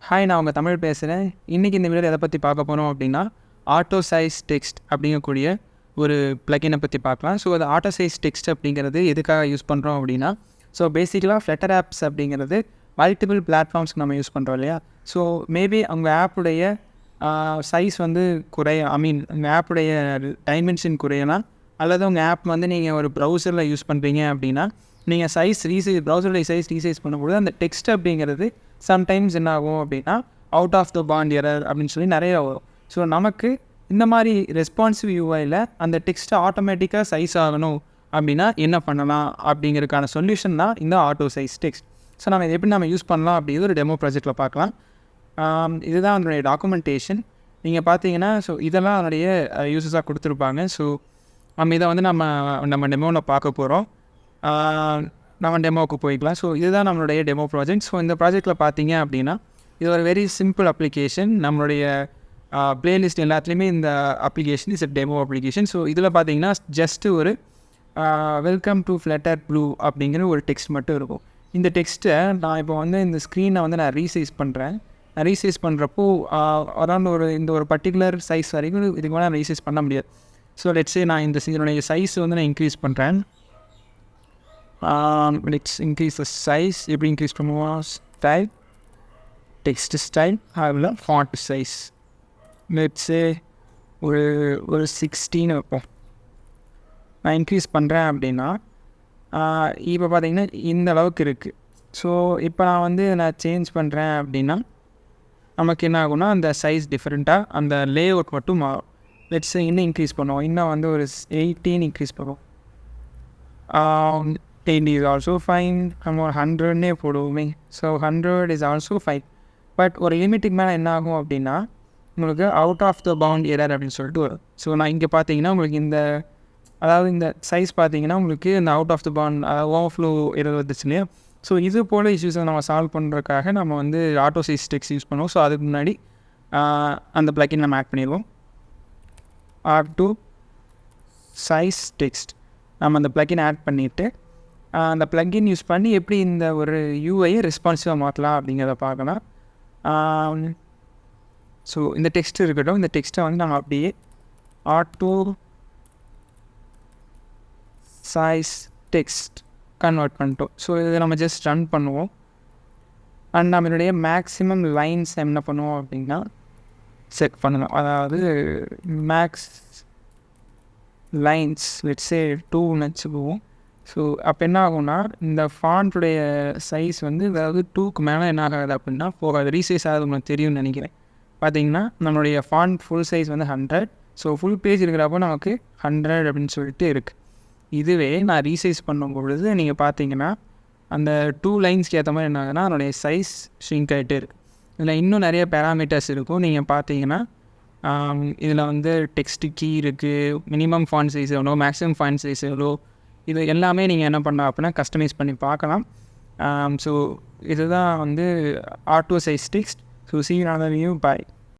Hi, நான் உங்கள் தமிழ் பேசுகிறேன். இன்றைக்கி இந்த வீடியோவில் எதை பற்றி பார்க்க போகிறோம் அப்படின்னா, ஆட்டோ சைஸ் டெக்ஸ்ட் அப்படிங்கக்கூடிய ஒரு ப்ளக்கினை பற்றி பார்க்கலாம். ஸோ அது ஆட்டோ சைஸ் டெக்ஸ்ட் அப்படிங்கிறது எதுக்காக யூஸ் பண்ணுறோம் அப்படின்னா, ஸோ பேசிக்கலாக ஃப்ளட்டர் ஆப்ஸ் அப்படிங்கிறது மல்டிபிள் பிளாட்ஃபார்ம்ஸ்க்கு நம்ம யூஸ் பண்ணுறோம் இல்லையா. ஸோ மேபி உங்கள் ஆப்புடைய சைஸ் வந்து உங்கள் ஆப்புடைய டைமென்ஷன் குறையலாம், அல்லது உங்கள் ஆப் வந்து நீங்கள் ஒரு ப்ரௌசரில் யூஸ் பண்ணுறீங்க அப்படின்னா, நீங்கள் ப்ரௌசருடைய சைஸ் ரீசைஸ் பண்ணும்போது அந்த டெக்ஸ்ட் அப்படிங்கிறது சம்டைம்ஸ் என்ன ஆகும் அப்படின்னா out of the bound error அப்படின்னு சொல்லி நிறைய வரும். ஸோ நமக்கு இந்த மாதிரி ரெஸ்பான்சிவ் யூஐயில் அந்த டெக்ஸ்ட்டை ஆட்டோமேட்டிக்காக சைஸ் ஆகணும் அப்படின்னா என்ன பண்ணலாம் அப்படிங்கிறதுக்கான சொல்யூஷன் தான் இந்த ஆட்டோ சைஸ் டெக்ஸ்ட். ஸோ நம்ம இதை எப்படி யூஸ் பண்ணலாம் அப்படிங்கிறது ஒரு டெமோ ப்ராஜெக்டில் பார்க்கலாம். இதுதான் அதனுடைய டாக்குமெண்டேஷன். நீங்கள் பார்த்தீங்கன்னா ஸோ இதெல்லாம் அதனுடைய யூசஸாக கொடுத்துருப்பாங்க. ஸோ இதை வந்து நம்ம டெமோவில் பார்க்க போகிறோம். நம்ம டெமோவுக்கு போய்க்கலாம். ஸோ இதுதான் நம்மளுடைய டெமோ ப்ராஜெக்ட். ஸோ இந்த ப்ராஜெக்டில் பார்த்தீங்க அப்படின்னா இது ஒரு வெரி சிம்பிள் அப்ளிகேஷன். நம்மளுடைய ப்ளேலிஸ்ட் எல்லாத்துலேயுமே இந்த application is demo application. So இதில் பார்த்தீங்கன்னா ஜஸ்ட்டு ஒரு வெல்கம் டு ஃப்ளட்டர் ப்ளூ அப்படிங்கிற ஒரு டெக்ஸ்ட் மட்டும் இருக்கும். இந்த டெக்ஸ்ட்டை நான் இப்போ வந்து இந்த ஸ்க்ரீனை வந்து நான் ரீசைஸ் பண்ணுறேன். நான் ரீசைஸ் பண்ணுறப்போ அரௌண்ட் இந்த ஒரு பர்டிகுலர் சைஸ் வரைக்கும் இதுக்கு மேலே நான் ரீசைஸ் பண்ண முடியாது. ஸோ லெட்ஸே நான் இதனுடைய சைஸ் வந்து நான் இன்க்ரீஸ் பண்ணுறேன். let's increase the size. எப்படி இன்க்ரீஸ் பண்ணுவோம்? ஸ்டைல், டெக்ஸ்ட் ஸ்டைல், அதில் ஃபாண்ட் சைஸ் லெட்ஸ் சே ஒரு 16 வைப்போம். நான் இன்க்ரீஸ் பண்ணுறேன் அப்படின்னா இப்போ பார்த்தீங்கன்னா இந்த அளவுக்கு இருக்குது. ஸோ இப்போ நான் சேஞ்ச் பண்ணுறேன் அப்படின்னா நமக்கு என்ன ஆகும்னா அந்த சைஸ் டிஃப்ரெண்ட்டாக அந்த லே அவுட் மட்டும் மாறும். லெட்ஸ் இன்னும் இன்க்ரீஸ் பண்ணுவோம். இன்னும் ஒரு 18 இன்க்ரீஸ் பண்ணுவோம். 10 is also fine. நம்ம 100 போடுவோமே. So 100 is also fine. But ஒரு லிமிட்டுக்கு மேலே என்ன ஆகும் அப்படின்னா உங்களுக்கு out of the bound error அப்படின்னு சொல்லிட்டு வரும். ஸோ நான் இங்கே பார்த்தீங்கன்னா உங்களுக்கு இந்த சைஸ் பார்த்தீங்கன்னா உங்களுக்கு இந்த out of the bound overflow error வந்துச்சு இல்லையா. ஸோ இது போல் இஷ்யூஸை நம்ம சால்வ் பண்ணுறதுக்காக நம்ம ஆட்டோ சைஸ் டெக்ஸ்ட் யூஸ் பண்ணுவோம். ஸோ அதுக்கு முன்னாடி அந்த ப்ளக்கின் நம்ம ஆட் பண்ணிடுவோம். ஆட்டோ சைஸ் டெக்ஸ்ட் நம்ம அந்த ப்ளக்கின் ஆட் பண்ணிவிட்டு அந்த ப்ளக்கின் யூஸ் பண்ணி எப்படி இந்த ஒரு யூஐயை ரெஸ்பான்சிவாக மாற்றலாம் அப்படிங்கிறத பார்க்கலாம். ஸோ இந்த டெக்ஸ்ட் இருக்கட்டும். இந்த டெக்ஸ்ட்டை நம்ம அப்படியே ஆட்டோ சைஸ் டெக்ஸ்ட் கன்வெர்ட் பண்ணிட்டோம். ஸோ இதை நம்ம ஜஸ்ட் ரன் பண்ணுவோம். அண்ட் நம்மளுடைய மேக்ஸிமம் லைன்ஸ் என்ன பண்ணுவோம் அப்படின்னா செட் பண்ணணும். அதாவது மேக்ஸ் லைன்ஸ் லெட்ஸே 2 வச்சுக்குவோம். ஸோ அப்போ என்ன ஆகும்னா இந்த ஃபாண்ட்டுடைய சைஸ் அதாவது 2க்கு மேலே என்ன ஆகாது அப்படின்னா போகாது. ரீசைஸ் ஆகுது, உங்களுக்கு தெரியும்னு நினைக்கிறேன். பார்த்தீங்கன்னா நம்மளுடைய font full size 100. So full page இருக்கிறப்போ நமக்கு 100 அப்படின்னு சொல்லிட்டு இருக்குது. இதுவே நான் ரீசைஸ் பண்ணும் பொழுது நீங்கள் பார்த்தீங்கன்னா அந்த 2 லைன்ஸ்க்கு ஏற்ற மாதிரி என்ன ஆகுதுன்னா அதனுடைய சைஸ் ஷ்ரிங்க் ஆகிட்டே இருக்குது. இதில் இன்னும் நிறைய பேராமீட்டர்ஸ் இருக்கும். நீங்கள் பார்த்தீங்கன்னா இதில் டெக்ஸ்ட்டு கீ இருக்குது, மினிமம் ஃபாண்ட் சைஸ் எவ்வளோ, மேக்ஸிமம் ஃபாண்ட் சைஸ் எவ்வளோ, இது எல்லாமே நீங்கள் என்ன பண்ணலாம் அப்படின்னா கஸ்டமைஸ் பண்ணி பார்க்கலாம். ஸோ இதுதான் auto size text. So see you in another video. Bye.